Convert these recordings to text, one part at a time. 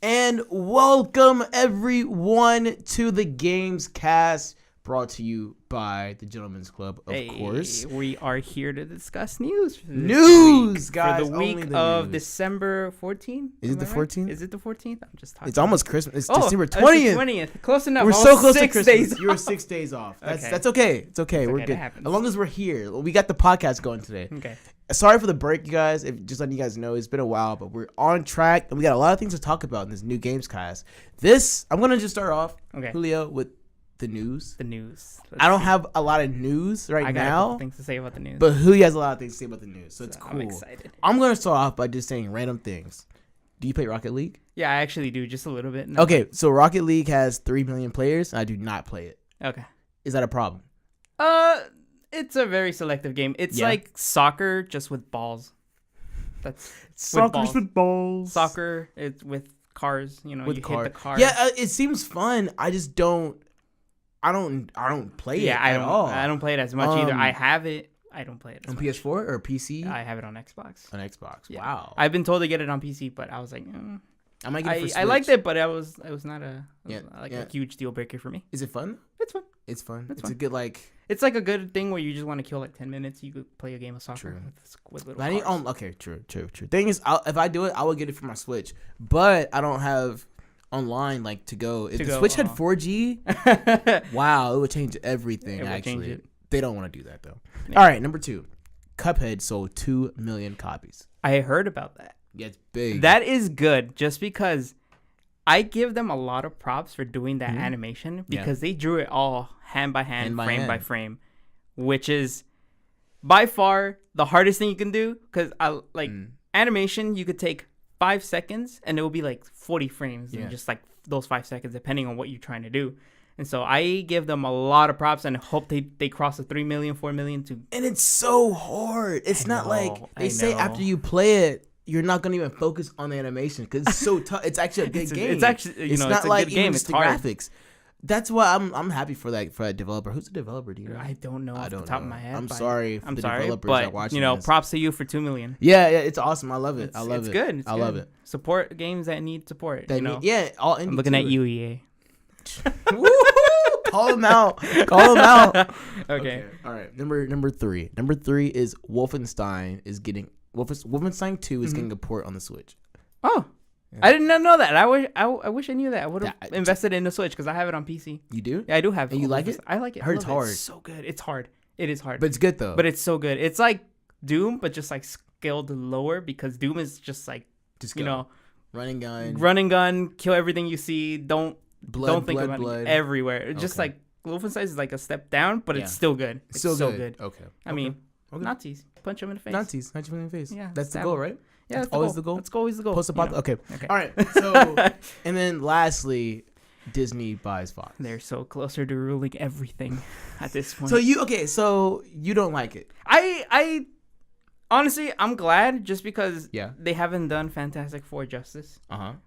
And welcome everyone to the GameScast, brought to you by the Gentlemen's Club, of course. We are here to discuss news. News, guys. For the week of December 14th. Is it the 14th? Is it the 14th? I'm just talking. It's almost Christmas. It's December 20th. It's the 20th. Close enough. We're so close to 6 Christmas. days. You were 6 days off. That's okay. It's okay. We're good. As long as we're here. We got the podcast going today. Okay. Sorry for the break, you guys. Just letting you guys know, it's been a while, but we're on track, and we got a lot of things to talk about in this new GamesCast. I'm going to just start off, Julio, with the news. I don't have a lot of news now. I got a couple things to say about the news. But Julio has a lot of things to say about the news, so it's cool. I'm excited. I'm going to start off by just saying random things. Do you play Rocket League? Yeah, I actually do, just a little bit. No. Okay, so Rocket League has 3 million players, and I do not play it. Okay. Is that a problem? It's a very selective game. It's like soccer, just with balls. That's soccer with balls. Soccer, it's with cars. You know, hit the cars. Yeah, it seems fun. I just don't. I don't play it at all. I don't play it as much either. I have it. I don't play it as on much. PS4 or PC. I have it on Xbox. On Xbox. Yeah. Wow. I've been told to get it on PC, but I was like, I might get it for Switch. I liked it, but it was not a huge deal breaker for me. Is it fun? It's fun. It's fun. It's fun. a good It's like a good thing where you just want to kill like 10 minutes. You could play a game of soccer with little cars. Okay, true. Thing is, if I do it, I will get it for my Switch, but I don't have online to go. If the Switch had 4G, wow, it would change everything. Actually, they don't want to do that though. Yeah. All right, number 2, Cuphead sold 2 million copies. I heard about that. Yeah, it's big. That is good, just because I give them a lot of props for doing that animation, because they drew it all hand by hand, frame by frame, which is by far the hardest thing you can do. Because animation, you could take 5 seconds and it will be like 40 frames in just like those 5 seconds, depending on what you're trying to do. And so I give them a lot of props and hope they cross the 3 million, 4 million too. And it's so hard. It's not like they say after you play it, you're not gonna even focus on the animation because it's so tough. It's actually a good game. It's actually it's not it's like a good game. It's the hard. Graphics. That's why I'm happy for that developer. Who's the developer? Do you know? I don't know off the top of my head. I'm sorry, developers but that watching this. Props to you for 2 million. Yeah, it's awesome. I love it. It's good. I love it. Support games that need support. All indie. I'm looking at you, EA. Call them out. Okay. All right. Number 3. Number 3 is Wolfenstein 2 is getting a port on the Switch. Oh. Yeah. I did not know that. I wish I knew that. I would have invested in the Switch because I have it on PC. You do? Yeah, I do have it. And you like it? I like it. I heard it's hard. It's so good. It's hard. It is hard. But it's good though. But it's so good. It's like Doom, but just like scaled lower, because Doom is just like run and gun, kill everything you see. Don't think about it everywhere. It's just like Wolfenstein is like a step down, but it's still good. It's still so good. Okay. I mean, Nazis, punch them in the face. Nazis, punch them in the face. Yeah, that's the goal, right? Yeah, that's always the goal. That's always the goal. Okay. All right. So, and then lastly, Disney buys Fox. They're so closer to ruling everything at this point. So you don't like it? I honestly, I'm glad, just because they haven't done Fantastic Four justice.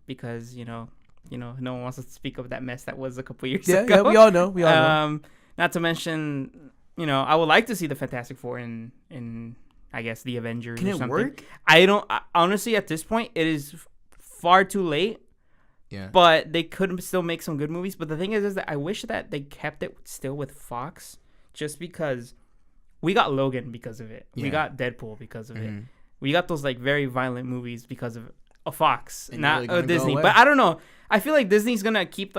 Because no one wants to speak of that mess that was a couple years ago. Yeah, we all know. Not to mention, I would like to see the Fantastic Four in I guess the Avengers. Can or something. It work? Honestly, at this point, it is far too late. Yeah. But they could still make some good movies. But the thing is that I wish that they kept it still with Fox, just because we got Logan because of it. Yeah. We got Deadpool because of it. We got those very violent movies because of a Fox, and not Disney. But I don't know. I feel like Disney's gonna keep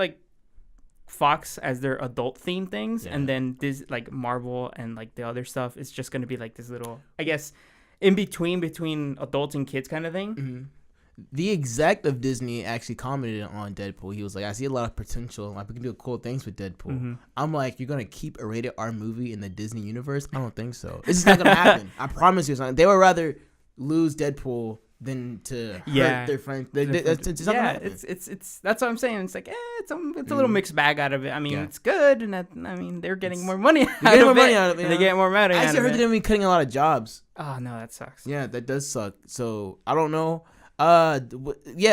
Fox as their adult theme things, and then this Marvel and the other stuff is just gonna be this little, I guess, in between adults and kids kind of thing. Mm-hmm. The exec of Disney actually commented on Deadpool. He was like, I see a lot of potential. We can do cool things with Deadpool. Mm-hmm. I'm like, you're going to keep a rated R movie in the Disney universe? I don't think so. It's just not going to happen. I promise you. They would rather lose Deadpool than to hurt their friends. It's that's what I'm saying. It's it's a little mixed bag out of it. I mean, it's good, and they're getting more money out of it. They get more money. I actually heard they're going to be cutting a lot of jobs. Oh no, that sucks. Yeah, that does suck. So I don't know. I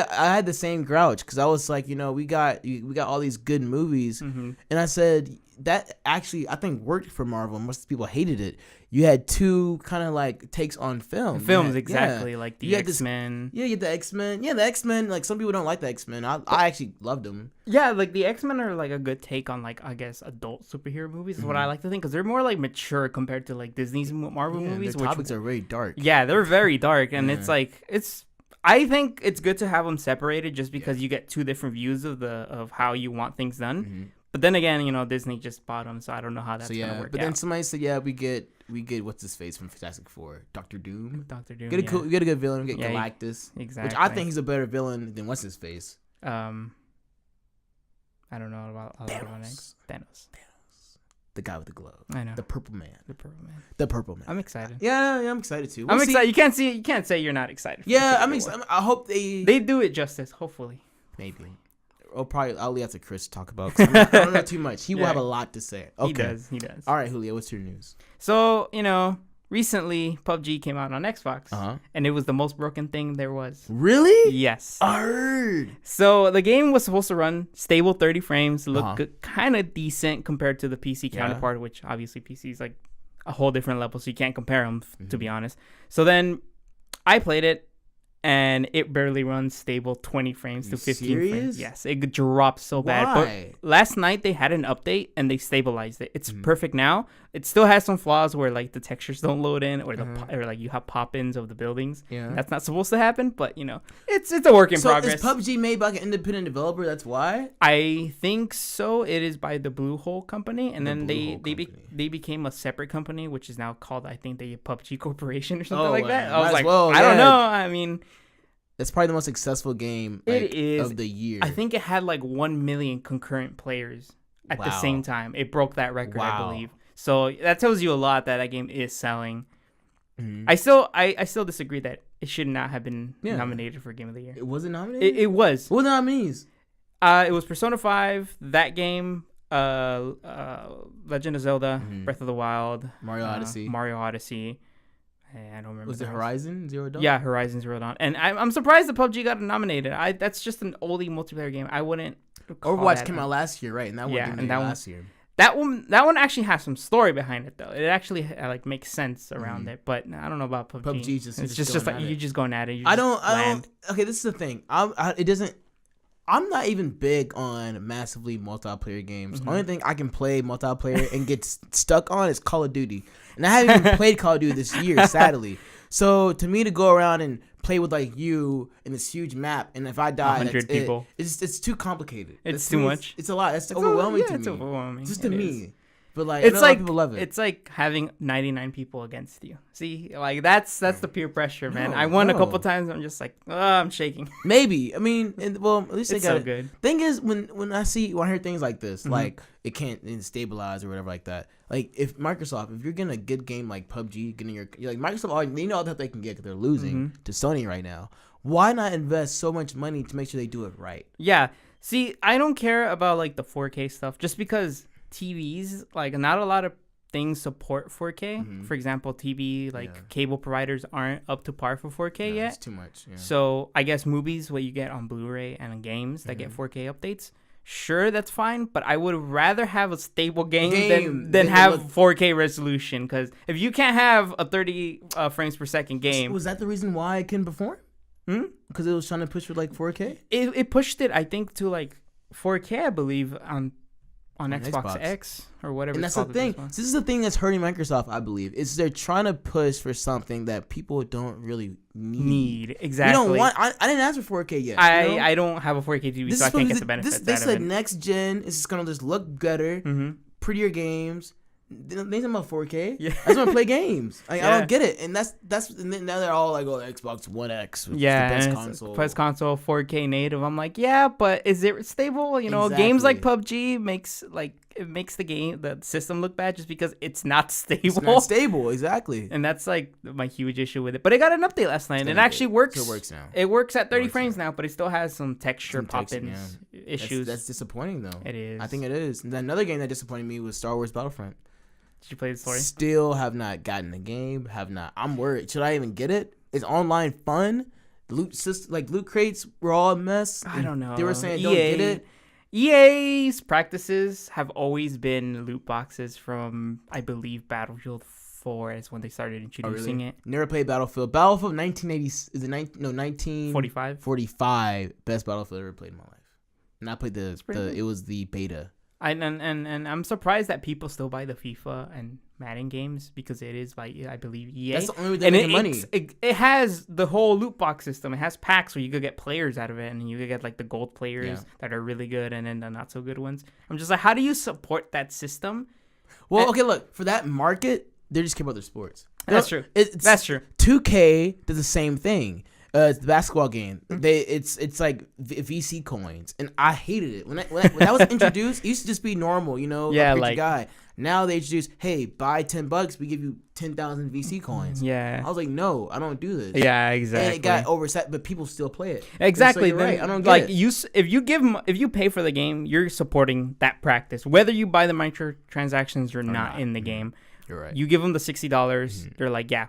had the same grouch because I was like, we got all these good movies, and I said that actually I think worked for Marvel. Most people hated it. You had two kind of like takes on films exactly, like the X-Men. You had the X-Men. Yeah, the X-Men. Like some people don't like the X-Men. I actually loved them. Yeah, like the X-Men are like a good take on like I guess adult superhero movies is what I like to think because they're more like mature compared to like Disney's Marvel movies. Their topics are very dark. Yeah, they're very dark, and it's like I think it's good to have them separated just because you get two different views of how you want things done. Mm-hmm. But then again, Disney just bought them, so I don't know how that's gonna work. But then somebody said, we get what's his face from Fantastic Four, Doctor Doom. We get a good villain. We get Galactus, exactly. Which I think he's a better villain than what's his face. I don't know about a lot of names. Thanos. The guy with the glove. I know. The Purple Man. I'm excited. Yeah, I'm excited too. I'm excited. You can't say you're not excited. I'm excited. I hope they do it justice. Hopefully. Maybe. Or probably I'll leave that to Chris to talk about. I don't know too much. He will have a lot to say. Okay. He does. All right, Julio, what's your news? So, recently PUBG came out on Xbox, and it was the most broken thing there was. Really? Yes. I heard. So the game was supposed to run stable 30 frames, look kind of decent compared to the PC counterpart, which obviously PC is like a whole different level, so you can't compare them, to be honest. So then I played it. And it barely runs stable 20 frames to 15 frames. Yes, it drops so bad. But last night they had an update and they stabilized it. It's perfect now. It still has some flaws where like the textures don't load in or or like you have pop-ins of the buildings. Yeah, that's not supposed to happen. But it's a work in progress. So is PUBG made by an independent developer? That's why. I think so. It is by the Blue Hole company, and then they became a separate company, which is now called I think the PUBG Corporation or something like that. I was like, I don't know. I mean. It's probably the most successful game of the year. I think it had like 1 million concurrent players at the same time. It broke that record, I believe. So that tells you a lot that game is selling. Mm-hmm. I still disagree that it should not have been nominated for Game of the Year. It wasn't nominated? It was. What were the nominees? It was Persona 5, that game, Legend of Zelda, Breath of the Wild, Mario Odyssey. I don't remember. Was it Horizon Zero Dawn? Yeah, Horizon Zero Dawn. And I'm surprised that PUBG got nominated. That's just an oldie multiplayer game. I wouldn't. Overwatch came out last year, right? And that one last year. That one actually has some story behind it though. It actually makes sense around it. But I don't know about PUBG. PUBG it's just like you just going at it. I don't. Okay, this is the thing. It doesn't. I'm not even big on massively multiplayer games. The only thing I can play multiplayer and get stuck on is Call of Duty. And I haven't even played Call of Duty this year, sadly. So to me to go around and play with like you in this huge map, and if I die, 100 people. It's too complicated. It's too much. It's a lot. It's overwhelming to me. It's overwhelming. Just to me. But like, it's like people love it. It's like having 99 people against you. See, like that's the peer pressure, man. I won a couple times. I'm just like, I'm shaking. Maybe. I mean, at least they got so good. Thing is, when I hear things like this, like it can't stabilize or whatever like that. Like if you're getting a good game like PUBG, like Microsoft, they know that they can get because they're losing to Sony right now. Why not invest so much money to make sure they do it right? Yeah. See, I don't care about like the 4K stuff just because. TVs, like not a lot of things support 4K. For example, TV cable providers aren't up to par for 4K yet. It's too much. Yeah. So I guess movies, what you get on Blu-ray and games that get 4K updates, sure, that's fine. But I would rather have a stable game than have 4K resolution. Because if you can't have a 30 frames per second game, was that the reason why it couldn't perform? Because it was trying to push for like 4K. It pushed it, I think, to like 4K, I believe, on Xbox X or whatever. And that's the thing. So this is the thing that's hurting Microsoft, I believe. Is they're trying to push for something that people don't really need. Exactly. You don't want. I didn't ask for 4K yet. I don't have a 4K TV, so I can't get the benefits. They said next gen is just gonna just look better, prettier games. They talking about 4K. Yeah. I just want to play games. I don't get it, and that's and then now they're all like, "Oh, Xbox One X, which is the best console." Best console, 4K native. I'm like, yeah, but is it stable? Games like PUBG makes the system look bad just because it's not stable. It's not stable, exactly. And that's like my huge issue with it. But it got an update last night, and it actually works. So it works now. It works at 30 frames now, but it still has some texture pop-ins issues. That's disappointing, though. It is. I think it is. And then another game that disappointed me was Star Wars Battlefront. Did you play the story? Still have not gotten the game. Have not. I'm worried. Should I even get it? Is online fun? Loot crates were all a mess. I don't know. They were saying don't get it. EA's practices have always been loot boxes from, I believe, Battlefield 4 is when they started introducing it. Never played Battlefield. Battlefield 1980 is it 1945? 45 best Battlefield I ever played in my life. And I played it was the beta. And I'm surprised that people still buy the FIFA and Madden games because it is by, I believe, EA. That's the only way they're making money. It has the whole loot box system. It has packs where you could get players out of it, and you could get like the gold players that are really good, and then the not so good ones. I'm just like, how do you support that system? Well, okay, look, for that market, they just care about their sports. That's true. That's true. 2K does the same thing. It's the basketball game. It's like VC coins, and I hated it when that was introduced. It used to just be normal, like a guy. Now they introduce, hey, buy $10, we give you 10,000 VC coins. Yeah, I was like, no, I don't do this. Yeah, exactly. And it got overset, but people still play it. Exactly. So right. I don't get like it. If you pay for the game, you're supporting that practice, whether you buy the microtransactions or not in the game. You're right. You give them the $60. They're like, yeah,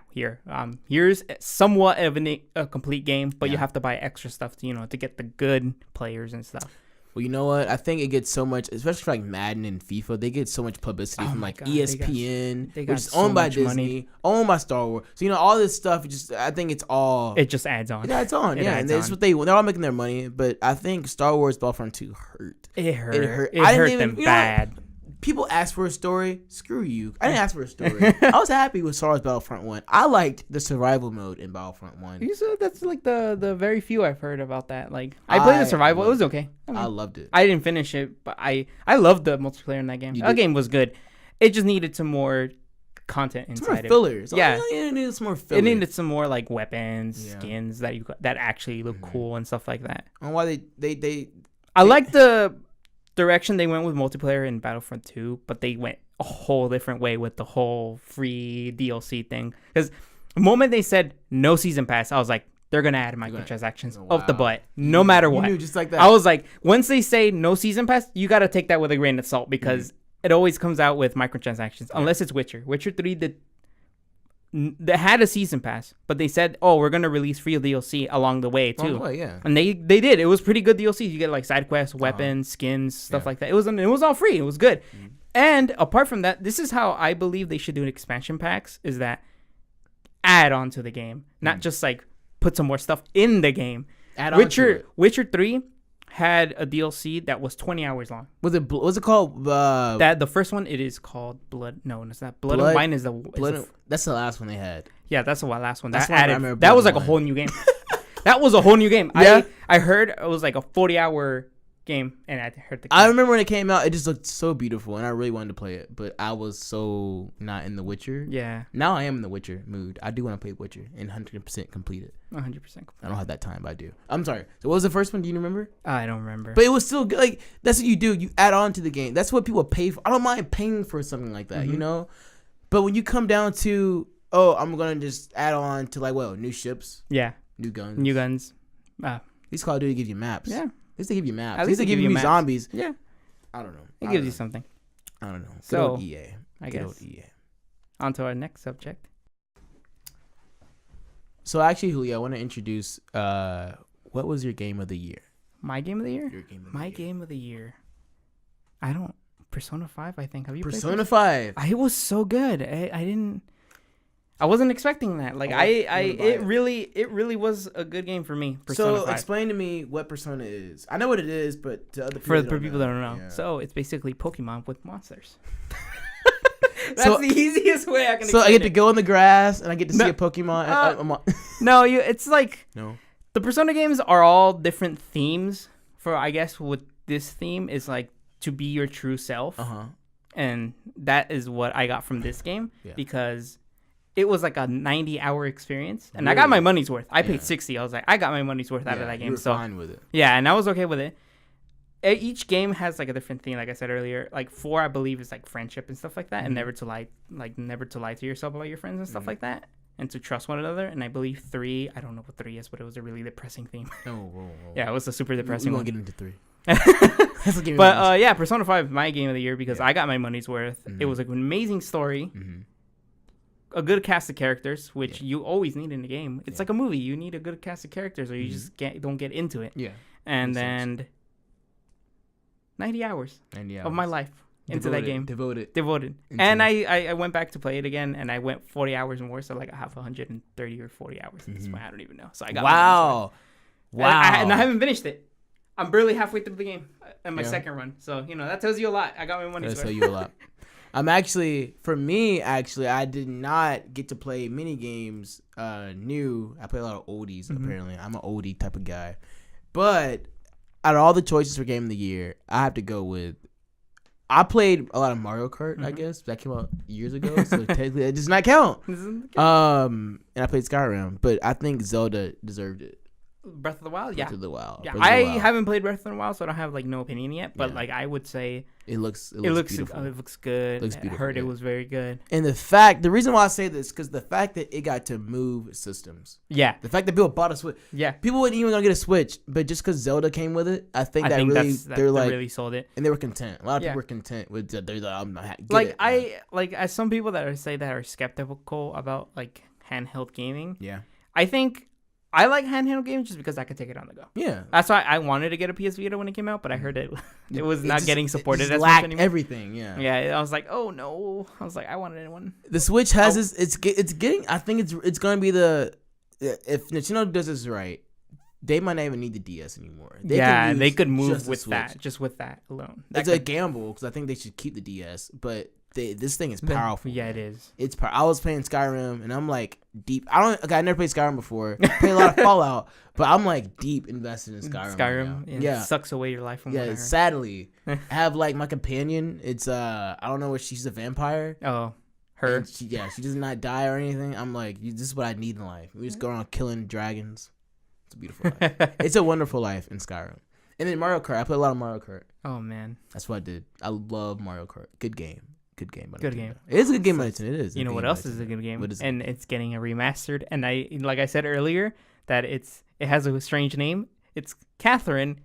here's somewhat of a complete game, but you have to buy extra stuff to to get the good players and stuff. Well, you know what? I think it gets so much, especially for like Madden and FIFA. They get so much publicity from like ESPN, which is owned by Disney, owned by Star Wars. So all this stuff. I think it's all. It just adds on. It adds on. And that's what they want. They're all making their money, but I think Star Wars Battlefront 2 hurt. It hurt. It hurt them bad. People ask for a story. Screw you. I didn't ask for a story. I was happy with Star Wars Battlefront 1. I liked the survival mode in Battlefront 1. You said that's like the very few I've heard about that. Like I played the survival. It was okay. I loved it. I didn't finish it, but I loved the multiplayer in that game. That game was good. It just needed some more content inside it. Fillers. Yeah. It needed some more fillers. It needed some more like weapons, skins that actually look cool and stuff like that. And why they I like the direction they went with multiplayer in Battlefront 2, but they went a whole different way with the whole free DLC thing. Because the moment they said no season pass, I was like, they're gonna add microtransactions off the butt, no matter what. You knew just like that. I was like, once they say no season pass, you gotta take that with a grain of salt because it always comes out with microtransactions, unless it's Witcher. Witcher 3 they had a season pass, but they said, "Oh, we're gonna release free DLC along the way too." And they did. It was pretty good DLC. You get like side quests, weapons, skins, stuff like that. It was all free. It was good. And apart from that, this is how I believe they should do expansion packs: is add on to the game, not just like put some more stuff in the game. Witcher 3 had a DLC that was 20 hours long. Was it called? The first one, it is called Blood. No, it's not. Blood and Wine is the. That's the last one they had. Yeah, that's the last one. That was like a whole new game. That was a whole new game. Yeah. I heard it was like a 40-hour game, and I heard the game. I remember when it came out, it just looked so beautiful, and I really wanted to play it, but I was so not in The Witcher. Yeah. Now I am in The Witcher mood. I do want to play Witcher and 100% complete it. 100%. I don't have that time, but I do. I'm sorry. So what was the first one? Do you remember? I don't remember. But it was still good. Like, that's what you do. You add on to the game. That's what people pay for. I don't mind paying for something like that, But when you come down to, I'm going to just add on to new ships. Yeah. New guns. These Call of Duty gives you maps. Yeah. At least they give you maps. At least they give you zombies. Yeah. I don't know. It gives you something. I don't know. So, Good EA. I guess. EA. On to our next subject. So actually, Julio, I want to introduce what was your game of the year? My game of the year? Your game of the My year. game of the year. I don't. Persona 5, I think. Have you played Persona 5? It was so good. I wasn't expecting that. Like it really was a good game for me. Persona 5. Explain to me what Persona is. I know what it is, but to other people for people that don't know. Yeah. So it's basically Pokemon with monsters. That's the easiest way I can explain it. So I get to go in the grass and I get to see a Pokemon. No, it's like no. The Persona games are all different themes. For I guess with this theme is like to be your true self. And that is what I got from this game because it was like a 90-hour experience, and I got my money's worth. I paid $60. I was like, I got my money's worth out of that game. You were fine with it. Yeah, and I was okay with it. Each game has like a different theme, like I said earlier. Like 4, I believe, is like friendship and stuff like that, and never to lie to yourself about your friends and stuff like that, and to trust one another. And I believe 3, I don't know what 3 is, but it was a really depressing theme. Whoa. Yeah, it was a super depressing. We won't get into 3. But Persona 5, my game of the year because I got my money's worth. It was like an amazing story. A good cast of characters, which you always need in a game. It's like a movie. You need a good cast of characters or you just don't get into it. Yeah. And then 90 hours. 90 hours Of my life into that game. Devoted. And I went back to play it again, and I went 40 hours more, so like I have 130 or 40 hours at this point. I don't even know. So I got Wow. And I haven't finished it. I'm barely halfway through the game in my second run. So, that tells you a lot. I got my money's worth. That tells you a lot. For me, I did not get to play Minigames new. I play a lot of oldies, apparently. I'm an oldie type of guy. But out of all the choices for Game of the Year, I have to go with... I played a lot of Mario Kart, I guess. That came out years ago, so technically it does not count. And I played Skyrim, but I think Zelda deserved it. Breath of the Wild, yeah. Breath of the Wild. Yeah, I haven't played Breath of the Wild, so I don't have like no opinion yet. But like I would say, it looks beautiful. It looks good. I heard it was very good. And the reason why I say this, because the fact that it got to move systems. Yeah. The fact that people bought a Switch. Yeah. People weren't even gonna get a Switch, but just because Zelda came with it, I think they really sold it, and they were content. A lot of people were content with Zelda. They're like, I'm not as some people that are skeptical about like handheld gaming. Yeah. I think. I like handheld games just because I could take it on the go. Yeah. That's why I wanted to get a PS Vita when it came out, but I heard it was not getting supported as much anymore. Everything, yeah. Yeah, I was like, oh no. I was like, I wanted one. The Switch has this, it's getting, I think it's going to be if Nintendo does this right, they might not even need the DS anymore. They could move with that, just with that alone. It's a gamble because I think they should keep the DS, but this thing is powerful. Yeah, it is. It's I was playing Skyrim and I'm like deep. I never played Skyrim before. Played a lot of Fallout, but I'm like deep invested in Skyrim. Right yeah. It sucks away your life from what I heard. Sadly, I have like my companion. It's I don't know what she's a vampire. Oh, her. She does not die or anything. I'm like, this is what I need in life. We just go around killing dragons. It's a beautiful life. It's a wonderful life in Skyrim. And then Mario Kart. I play a lot of Mario Kart. Oh man, that's what I did. I love Mario Kart. Good game. Good game. It is a good game. It is. You know what else is a good game? And it's getting a remastered. And like I said earlier, that it has a strange name. It's Catherine.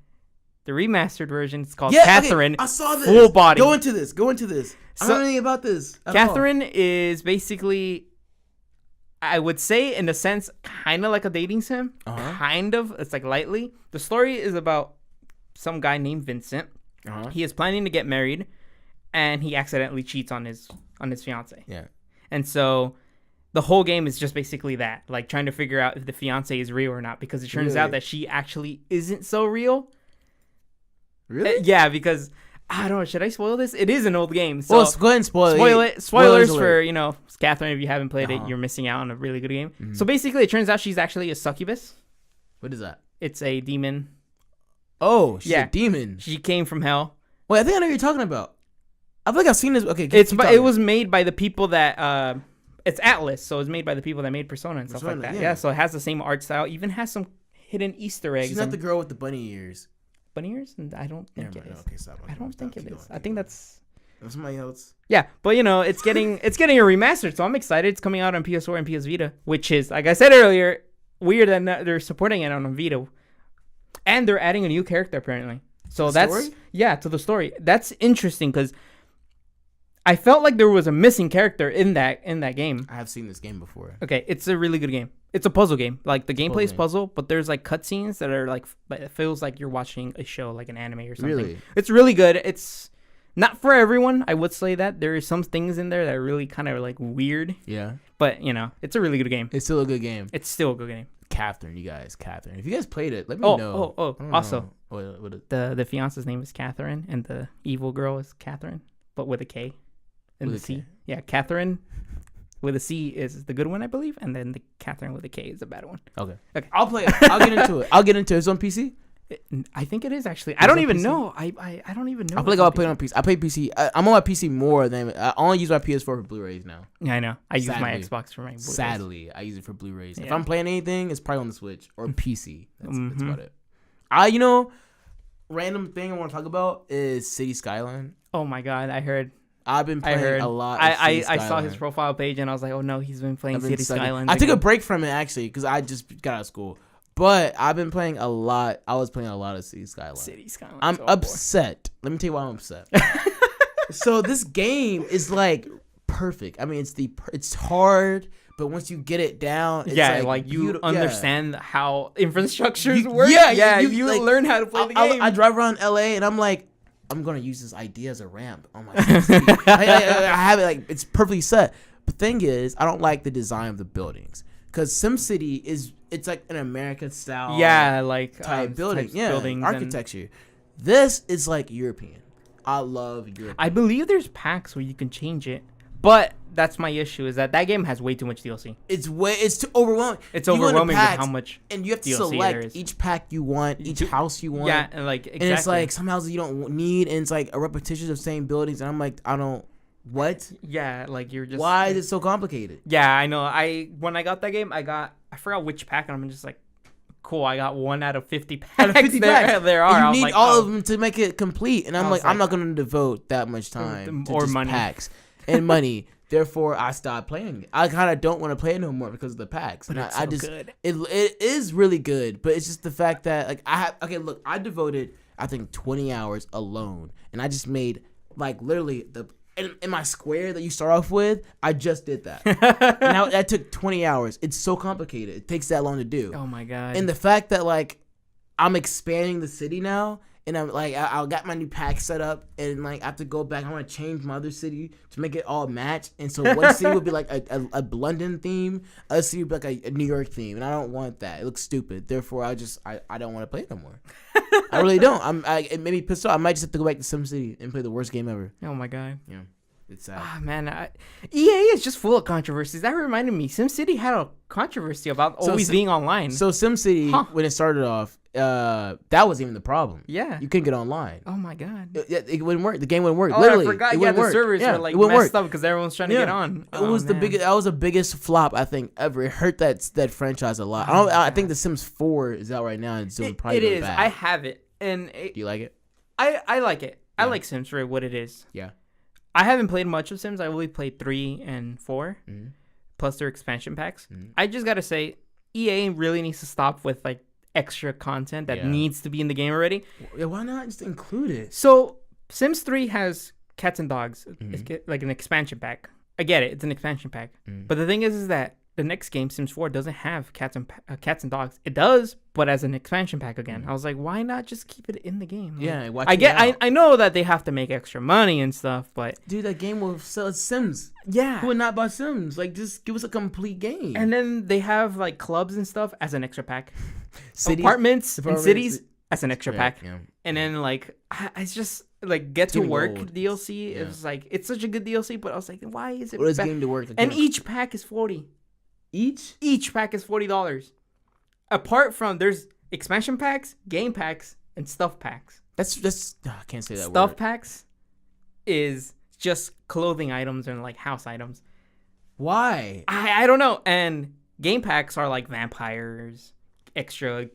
The remastered version is called Catherine. Okay. I saw this. Full body. Go into this. I don't know anything about this. Catherine is basically, I would say, in a sense, kind of like a dating sim. Kind of. It's like lightly. The story is about some guy named Vincent. He is planning to get married. And he accidentally cheats on his fiance. Yeah. And so the whole game is just basically that, like trying to figure out if the fiance is real or not, because it turns out that she actually isn't so real. Really? Yeah, because I don't know. Should I spoil this? It is an old game. So well, go ahead and spoil it. Spoilers for, Catherine, if you haven't played it, you're missing out on a really good game. Mm-hmm. So basically, it turns out she's actually a succubus. What is that? It's a demon. Oh, she's a demon. She came from hell. Wait, I think I know what you're talking about. I feel like I've seen this. Okay, it was made by the people that it's Atlas, so it's made by the people that made Persona and stuff like that. Yeah, so it has the same art style. Even has some hidden Easter eggs. She's not the girl with the bunny ears. Bunny ears? I don't think it is. Okay, stop. I don't think it is. I think that's somebody else. Yeah, but it's getting a remastered, so I'm excited. It's coming out on PS4 and PS Vita, which is, like I said earlier, weird that they're supporting it on Vita, and they're adding a new character apparently. So to the story. That's interesting because I felt like there was a missing character in that game. I have seen this game before. Okay, it's a really good game. It's a puzzle game. Like the gameplay is puzzle, but there's like cutscenes that are like, it feels like you're watching a show, like an anime or something. Really? It's really good. It's not for everyone. I would say that there are some things in there that are really kind of like weird. Yeah. But it's a really good game. It's still a good game. Catherine, you guys. Catherine. If you guys played it, let me know. Also, the fiance's name is Catherine, and the evil girl is Catherine, but with a K. And the C. Yeah, Catherine with a C is the good one, I believe, and then the Catherine with a K is the bad one. Okay. I'll play it. I'll get into it. It's on PC? I think it is actually. I don't even know. I don't even know. I feel like I'll play it on PC. I play PC. I'm on my PC more than I only use my PS4 for Blu-rays now. Yeah, I know. I use my Xbox for my Blu-rays. Sadly, I use it for Blu-rays. Yeah. If I'm playing anything, it's probably on the Switch or PC. That's about it. Random thing I want to talk about is City Skyline. Oh my god, I've been playing a lot. I saw his profile page and I was like, oh no, he's been playing City Skylines. I took a break from it actually because I just got out of school. But I've been playing a lot. I was playing a lot of City Skylines. I'm upset. Let me tell you why I'm upset. So this game is like perfect. I mean, it's hard, but once you get it down, it's you understand how infrastructures work. You learn how to play the game. I drive around LA and I'm like, I'm gonna use this idea as a ramp on my SimCity. I have it like it's perfectly set. The thing is, I don't like the design of the buildings because SimCity it's like an American style type building, architecture. This is like European. I love Europe. I believe there's packs where you can change it, but that's my issue is that game has way too much DLC. It's too overwhelming. It's overwhelming with how much and you have to DLC select each pack you want, each house you want. Yeah, and like exactly. And it's like some houses you don't need, and it's like a repetition of same buildings. And I'm like, I don't. What? Yeah, like you're just. Why is it so complicated? Yeah, I know. When I got that game, I forgot which pack, and I'm just like, cool. I got 1 out of 50 packs. Out of 50 packs. There are. And you need all of them to make it complete, and I'm like, I'm not going to devote that much time to just money. Packs and money. Therefore, I stopped playing it. I kind of don't want to play it no more because of the packs. But it's so good. It is really good, but it's just the fact that like I devoted I think 20 hours alone, and I just made like literally in my square that you start off with. I just did that. Now that took 20 hours. It's so complicated. It takes that long to do. Oh my god! And the fact that like I'm expanding the city now. And I'm like, I got my new pack set up, and like I have to go back. I want to change my other city to make it all match. And so one city would be like a London theme, a city would be like a New York theme, and I don't want that. It looks stupid. Therefore, I don't want to play it no more. I really don't. It made me pissed off. I might just have to go back to SimCity and play the worst game ever. Oh my god. Yeah, it's sad. Man, EA is just full of controversies. That reminded me, SimCity had a controversy about always being online. So SimCity, when it started off. That wasn't even the problem. Yeah, you couldn't get online. Oh my god, it wouldn't work. The game wouldn't work. Oh, Literally, I forgot. It the work. servers were like messed up because everyone's trying to get on. It was that was the biggest flop I think ever. It hurt that franchise a lot. I think The Sims 4 is out right now and it's doing probably really bad. I have it, and do you like it? I like it. Yeah. I like Sims for what it is. Yeah, I haven't played much of Sims. I only played 3 and 4, plus their expansion packs. I just gotta say, EA really needs to stop with like extra content that needs to be in the game already. Yeah, why not just include it? So Sims 3 has cats and dogs. It's like an expansion pack. I get it. It's an expansion pack. But the thing is that the next game, Sims 4, doesn't have cats and dogs. It does, but as an expansion pack again. I was like, why not just keep it in the game? Yeah, I know that they have to make extra money and stuff, but dude, that game will sell Sims. Yeah, who would not buy Sims? Like, just give us a complete game. And then they have like clubs and stuff as an extra pack. Apartments and cities as an extra pack. Yeah. And then like I just like get to work DLC. It was like it's such a good DLC, but I was like, why is it? What is game to work? And each pack is $40. Each pack is $40. Apart from there's expansion packs, game packs, and stuff packs. That's I can't say that word. Stuff packs is just clothing items and like house items. Why? I don't know. And game packs are like vampires, extra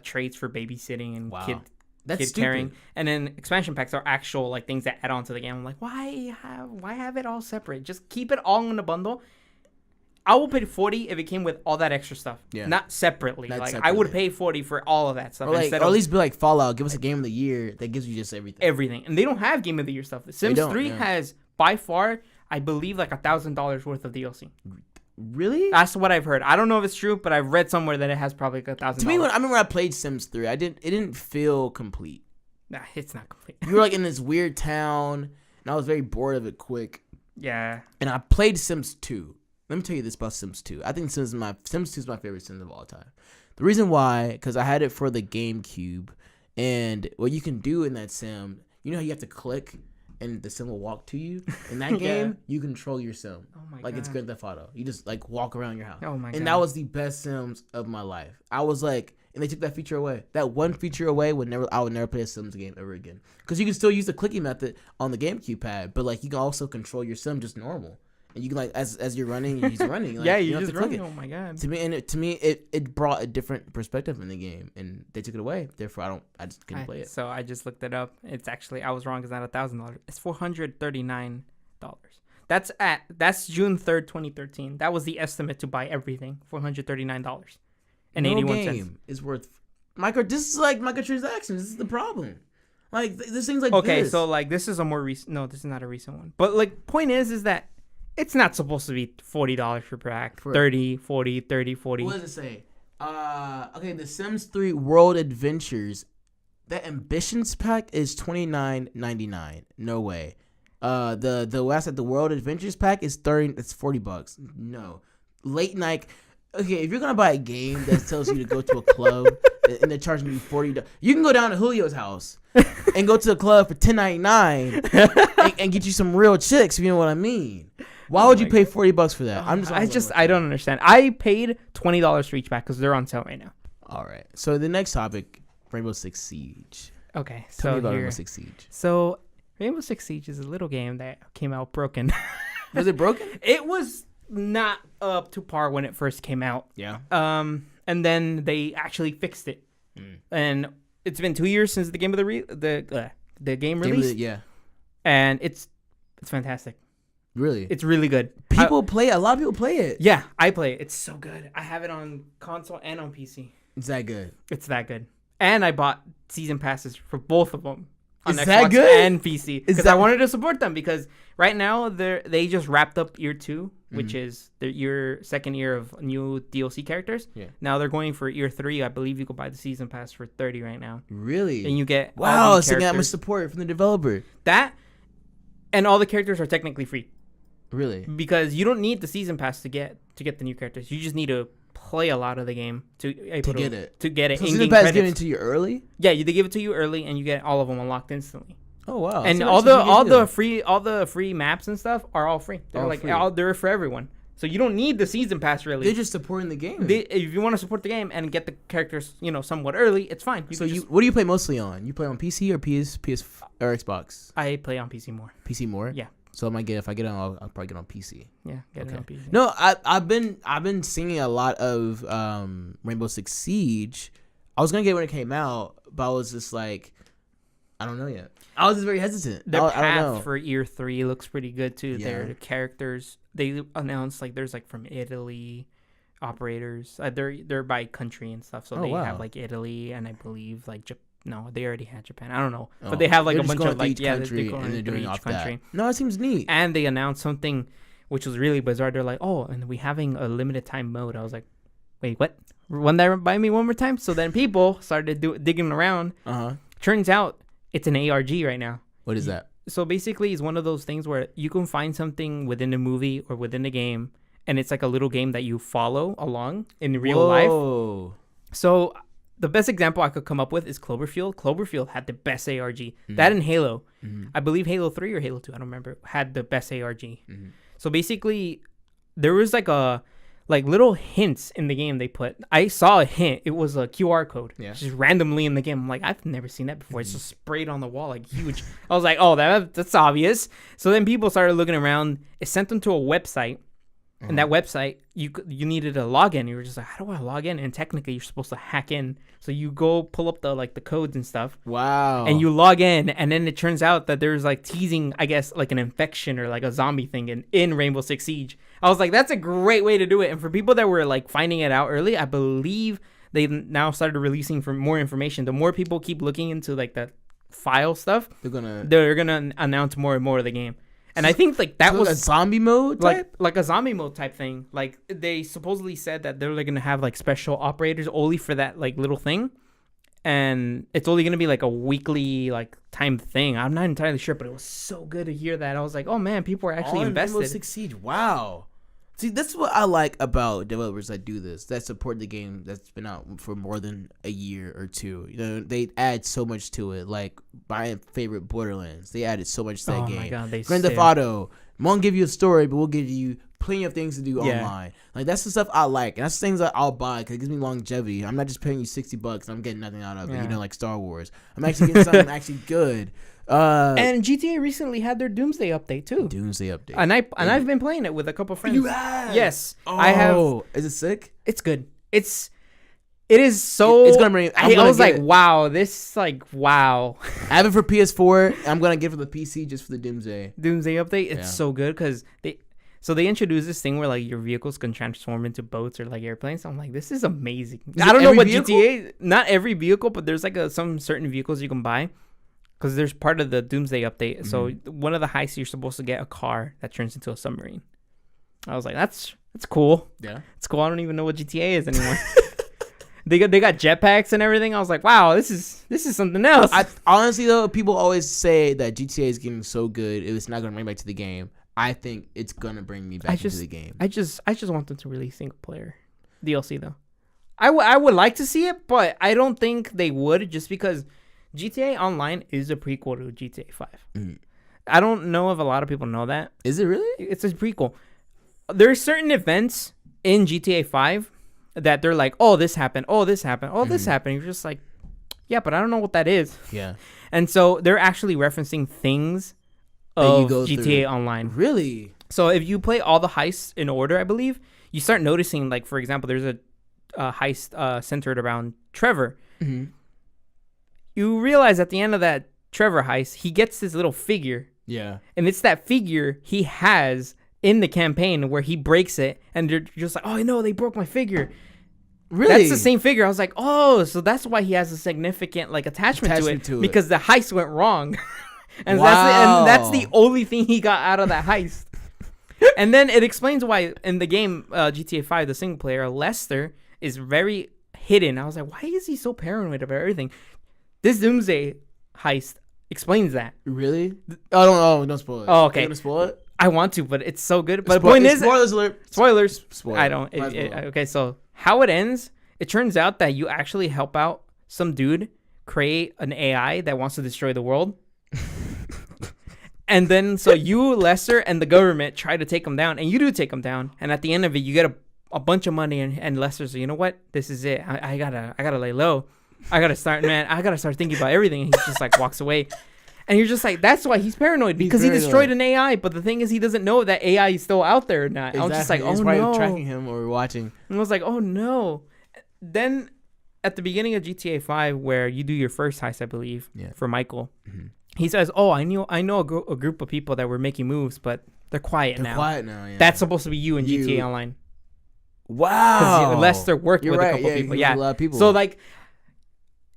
traits for babysitting and kid caring. And then expansion packs are actual like things that add on to the game. I'm like, why have it all separate? Just keep it all in a bundle. I will pay $40 if it came with all that extra stuff. Yeah. Not separately. I would pay $40 for all of that stuff. Or at least be like Fallout. Give us a game of the year that gives you just everything. Everything. And they don't have game of the year stuff. The Sims 3 has, by far, I believe, like $1,000 worth of DLC. Really? That's what I've heard. I don't know if it's true, but I've read somewhere that it has probably $1,000. To me, I remember when I played Sims 3, it didn't feel complete. Nah, it's not complete. You were like in this weird town, and I was very bored of it quick. Yeah. And I played Sims 2. Let me tell you this about Sims 2. I think Sims 2 is my favorite Sims of all time. The reason why, because I had it for the GameCube, and what you can do in that sim, you know how you have to click and the sim will walk to you? In that game, you control your sim. Oh my God. It's Grand Theft Auto. You just like walk around your house. Oh my God. And that was the best Sims of my life. I was like, and they took that feature away. That one feature away I would never play a Sims game ever again. Because you can still use the clicking method on the GameCube pad, but like you can also control your sim just normal. And you can like as you're running, he's running. Like, yeah, you're just running. Oh my God! To me, it brought a different perspective in the game, and they took it away. Therefore, I just couldn't play it. So I just looked it up. It's actually I was wrong. It's not $1,000. It's $439. That's June 3rd, 2013. That was the estimate to buy everything. $439 and 81 cents. Game is worth This is like microtransactions. This is the problem. Like this thing's like okay, this. so like this is a more recent. No, this is not a recent one. But like point is that. It's not supposed to be $40 per pack. 30, 40, 30, 40. What does it say? Okay, The Sims 3 World Adventures The Ambitions pack is $29.99. No way. The last at the World Adventures pack is It's $40. No. Late night. Okay, if you're gonna buy a game that tells you to go to a club and they're charging you $40, you can go down to Julio's house and go to the club for $10.99 and get you some real chicks. If you know what I mean. Why would you pay $40 for that? I don't understand. I paid $20 for each pack because they're on sale right now. All right. So the next topic. Rainbow Six Siege. Okay, Tell me about Rainbow Six Siege. So Rainbow Six Siege is a little game that came out broken. Was it broken? It was not up to par when it first came out. Yeah. And then they actually fixed it. And it's been 2 years since the game released. Yeah. And it's fantastic. Really? It's really good. A lot of people play it. Yeah, I play it. It's so good. I have it on console and on PC. It's that good. It's that good. And I bought season passes for both of them on Xbox that good? And PC because I wanted to support them because right now they just wrapped up year 2, which is your second year of new DLC characters. Yeah. Now they're going for year 3. I believe you can buy the season pass for $30 right now. Really? And you get so that much support from the developer. That and all the characters are technically free. Really? Because you don't need the season pass to get the new characters. You just need to play a lot of the game to get it. So season pass given to you early? Yeah, they give it to you early, and you get all of them unlocked instantly. Oh wow! And all the free maps and stuff are all free. They're they're for everyone. So you don't need the season pass really. They're just supporting the game. If you want to support the game and get the characters, somewhat early, it's fine. What do you play mostly on? You play on PC or PS or Xbox? I play on PC more. PC more? Yeah. So if I get on, I'll probably get on PC. Yeah, get it on PC. No, I've been seeing a lot of Rainbow Six Siege. I was gonna get it when it came out, but I was just like, I don't know yet. I was just very hesitant. Their I don't know. path for year 3 looks pretty good too. Yeah. Their characters they announced there's from Italy operators. They're by country and stuff. So have Italy and I believe Japan. No, they already had Japan. I don't know, but they have a bunch of country and they're doing off country. No, it seems neat. And they announced something which was really bizarre. They're like, "Oh, and we having a limited time mode." I was like, "Wait, what? Run that by me one more time." So then people started digging around. Turns out it's an ARG right now. What is that? So basically, it's one of those things where you can find something within the movie or within the game, and it's like a little game that you follow along in real life. So the best example I could come up with is Cloverfield. Cloverfield had the best ARG. That and Halo. I believe Halo 3 or Halo 2, I don't remember, had the best ARG. So basically, there was little hints in the game they put. I saw a hint. It was a QR code. Yeah. Just randomly in the game. I'm like, I've never seen that before. It's just sprayed on the wall huge. I was like, oh, that's obvious. So then people started looking around. It sent them to a website. And that website, you needed a login. You were just like, how do I log in? And technically, you're supposed to hack in. So you go pull up the codes and stuff. Wow. And you log in, and then it turns out that there's teasing, I guess, an infection or a zombie thing in Rainbow Six Siege. I was like, that's a great way to do it. And for people that were finding it out early, I believe they've now started releasing for more information. The more people keep looking into that file stuff, they're gonna announce more and more of the game. And I think that was a zombie mode type? Like a zombie mode type thing. They supposedly said that they're going to have special operators only for that little thing. And it's only going to be a weekly timed thing. I'm not entirely sure, but it was so good to hear that. I was like, oh man, people are actually invested. Rainbow Six Siege. Wow. See, that's what I like about developers that do this, that support the game that's been out for more than a year or two. They add so much to it. Like my favorite Borderlands, they added so much to that game. Oh my God, Grand Theft Auto won't give you a story, but we'll give you plenty of things to do online. That's the stuff I like, and that's the things that I'll buy because it gives me longevity. I'm not just paying you $60 and I'm getting nothing out of it. Like Star Wars. I'm actually getting something actually good. And GTA recently had their Doomsday update too. And I've been playing it with a couple friends. You have? Yes, I have. Is it sick? It's good. It is so. It's gonna bring. I was like, wow, this wow. I have it for PS4. I'm gonna get it for the PC just for the Doomsday update. It's so good because they introduced this thing where your vehicles can transform into boats or airplanes. So I'm like, this is amazing. I don't know what vehicle? GTA. Not every vehicle, but there's some certain vehicles you can buy. Because there's part of the Doomsday update. Mm-hmm. So one of the heists, you're supposed to get a car that turns into a submarine. I was like, that's cool. Yeah. It's cool. I don't even know what GTA is anymore. They got jetpacks and everything. I was like, wow, this is something else. Honestly though, people always say that GTA is getting so good, it's not gonna bring me back to the game. I think it's gonna bring me back into the game. I just want them to release single player DLC though. I would like to see it, but I don't think they would, just because GTA Online is a prequel to GTA 5. Mm. I don't know if a lot of people know that. Is it really? It's a prequel. There's certain events in GTA 5 that they're like, oh, this happened, oh, this happened, oh, this happened. You're just like, yeah, but I don't know what that is. Yeah. And so they're actually referencing things of GTA Online. Really? So if you play all the heists in order, I believe, you start noticing, like, for example, there's a heist centered around Trevor. Mm-hmm. You realize at the end of that Trevor heist, he gets this little figure. Yeah. And it's that figure he has in the campaign where he breaks it, and they're just like, oh, no, they broke my figure. Really? That's the same figure. I was like, oh, so that's why he has a significant, like, attachment to it. Because the heist went wrong. And, that's the only thing he got out of that heist. And then it explains why in the game GTA 5, the single player, Lester is very hidden. I was like, why is he so paranoid about everything? This Doomsday heist explains that. Really? Don't spoil it. Oh, okay. Are you gonna spoil it? I want to, but it's so good. But the point is, spoilers alert. Spoilers. Spoiler. I don't. Okay, so how it ends? It turns out that you actually help out some dude create an AI that wants to destroy the world. And then so you, Lester, and the government try to take him down, and you do take him down. And at the end of it, you get a bunch of money, and Lester says, you know what? This is it. I gotta lay low. I gotta start thinking about everything. And he just like walks away. And you're just like, that's why he's paranoid, because he destroyed an AI. But the thing is, he doesn't know that AI is still out there or not. Exactly. I was just like, oh no. Tracking him or watching. And I was like, oh no. Then at the beginning of GTA 5, where you do your first heist, I believe, for Michael, he says, oh, I know a group of people that were making moves, but they're quiet now. Yeah. That's supposed to be you in GTA Online. Wow. Because Lester worked with a couple people. Yeah. A lot of people. So like,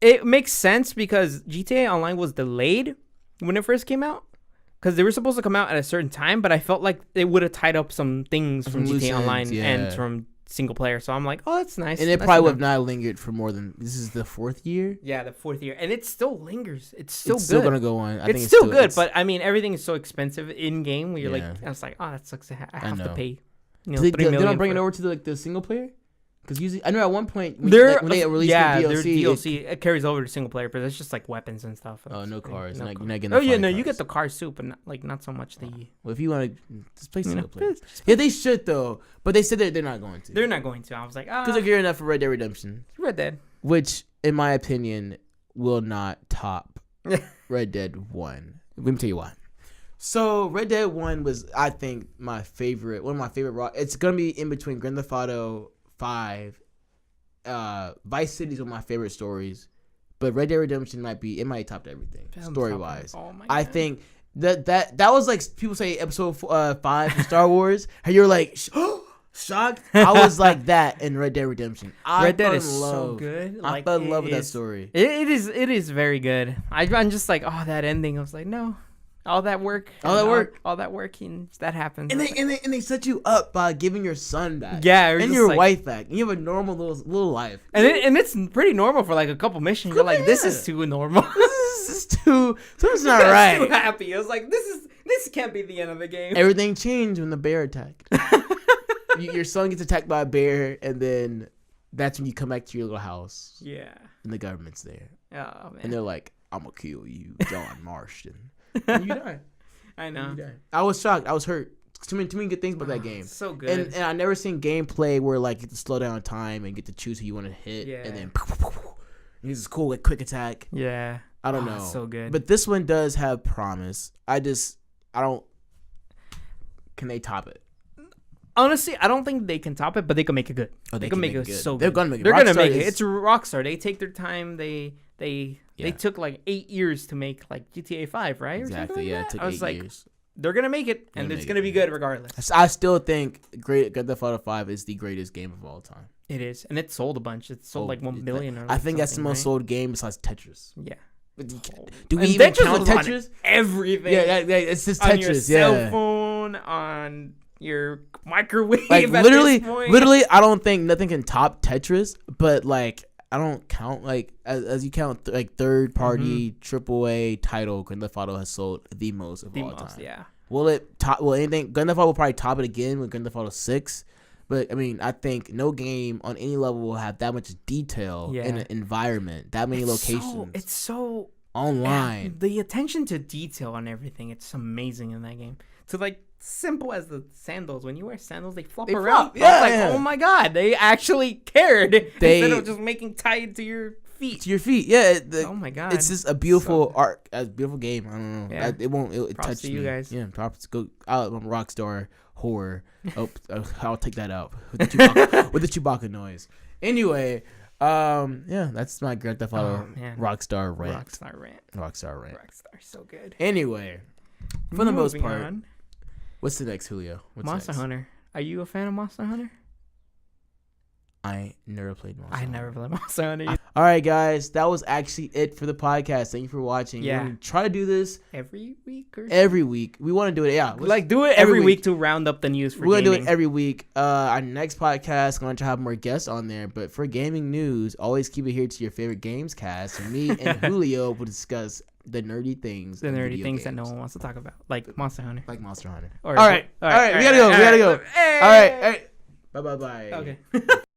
it makes sense because GTA Online was delayed when it first came out, because they were supposed to come out at a certain time, but I felt like they would have tied up some things from GTA Online and from single player. So I'm like, oh, that's nice. And it probably would have not lingered for more than, this is the 4th year? Yeah, the 4th year. And it still lingers. It's still good. It's still going to go on. It's still good, but I mean, everything is so expensive in game where you're like, I was like, oh, that sucks. I have to pay. They don't bring it over to the single player? Because usually, I know at one point when they release the DLC, it carries over to single player, but it's just like weapons and stuff. Oh, no cars. No you're not getting cars. You get the cars too, but not so much the. Well, if you want to just play single player, yeah, they should though. But they said they're not going to. They're not going to. I was like, because they're gearing up for Red Dead Redemption. Red Dead, which in my opinion will not top Red Dead 1. Let me tell you why. So Red Dead 1 was, I think, one of my favorite. It's gonna be in between Grand Theft Auto 5. Vice City is one of my favorite stories, but Red Dead Redemption might top everything story wise. Oh my God. I think that was like people say episode 5 of Star Wars, and you're like shocked. I was like that in Red Dead Redemption. Red Dead is so good. I fell in love with that story. It is very good. I'm just like, oh, that ending. I was like, no. All that work, and that happened. And they set you up by giving your son back, and your wife back. And you have a normal little life, and it's pretty normal for like a couple missions. You're like, this is too normal. This is too. Something's not right. Too happy. I was like, this can't be the end of the game. Everything changed when the bear attacked. Your son gets attacked by a bear, and then that's when you come back to your little house. Yeah, and the government's there. Oh man, and they're like, I'm gonna kill you, John Marston. And you die. I know. I was shocked. I was hurt. Too many good things about that game. So good. And I never seen gameplay where like you get to slow down time and get to choose who you want to hit, and then use this cool like quick attack. Yeah. I don't know. So good. But this one does have promise. I don't. Can they top it? Honestly, I don't think they can top it, but they can make it good. Oh, they can make it good. So good. They're gonna make it. They're gonna make it. It's Rockstar. They take their time. They took like 8 years to make like GTA 5, right? Exactly. Yeah, it took 8 years. They're gonna make it, and it's gonna be good regardless. I still think Grand Theft Auto 5 is the greatest game of all time. It is, and it sold a bunch. It sold like 1 billion. Or I think that's the most sold game besides Tetris. Yeah. Do we even count Tetris? Everything. Yeah, it's just on Tetris. Your cell phone, on your microwave. Like literally, I don't think nothing can top Tetris. But like, I don't count like as you count like third party AAA title. Grand Theft Auto has sold the most of all time. Yeah. Will it top? Will anything? Grand Theft Auto will probably top it again with Grand Theft Auto 6. But I mean, I think no game on any level will have that much detail in an environment, that many locations. It's so online. The attention to detail on everything, it's amazing in that game. To like simple as the sandals. When you wear sandals, they flop around. Yeah. Oh my god, they actually cared instead of just making tied to your feet. Yeah. Oh my god, it's just a beautiful art, a beautiful game. I don't know. Yeah. It won't. It touched me. You guys. Yeah, props. Go out. I'm Rockstar horror. I'll take that out with the Chewbacca noise. Anyway, yeah, that's my Grand Theft Auto Rockstar rant. Rockstar rant. Rockstar, so good. Anyway, for the most part, what's the next, Julio? Monster Hunter. Are you a fan of Monster Hunter? I never played Monster Hunter. I never played Monster Hunter. All right, guys, that was actually it for the podcast. Thank you for watching. Yeah. We're gonna try to do this every week or every week. We want to do it. Yeah, do it every week to round up the news for. We're gonna do it every week. Our next podcast, going to have more guests on there. But for gaming news, always keep it here to your favorite GameScast. So me and Julio will discuss the nerdy things. The nerdy things that no one wants to talk about, like Monster Hunter. All right. We gotta go. Hey. All right. Bye. Okay.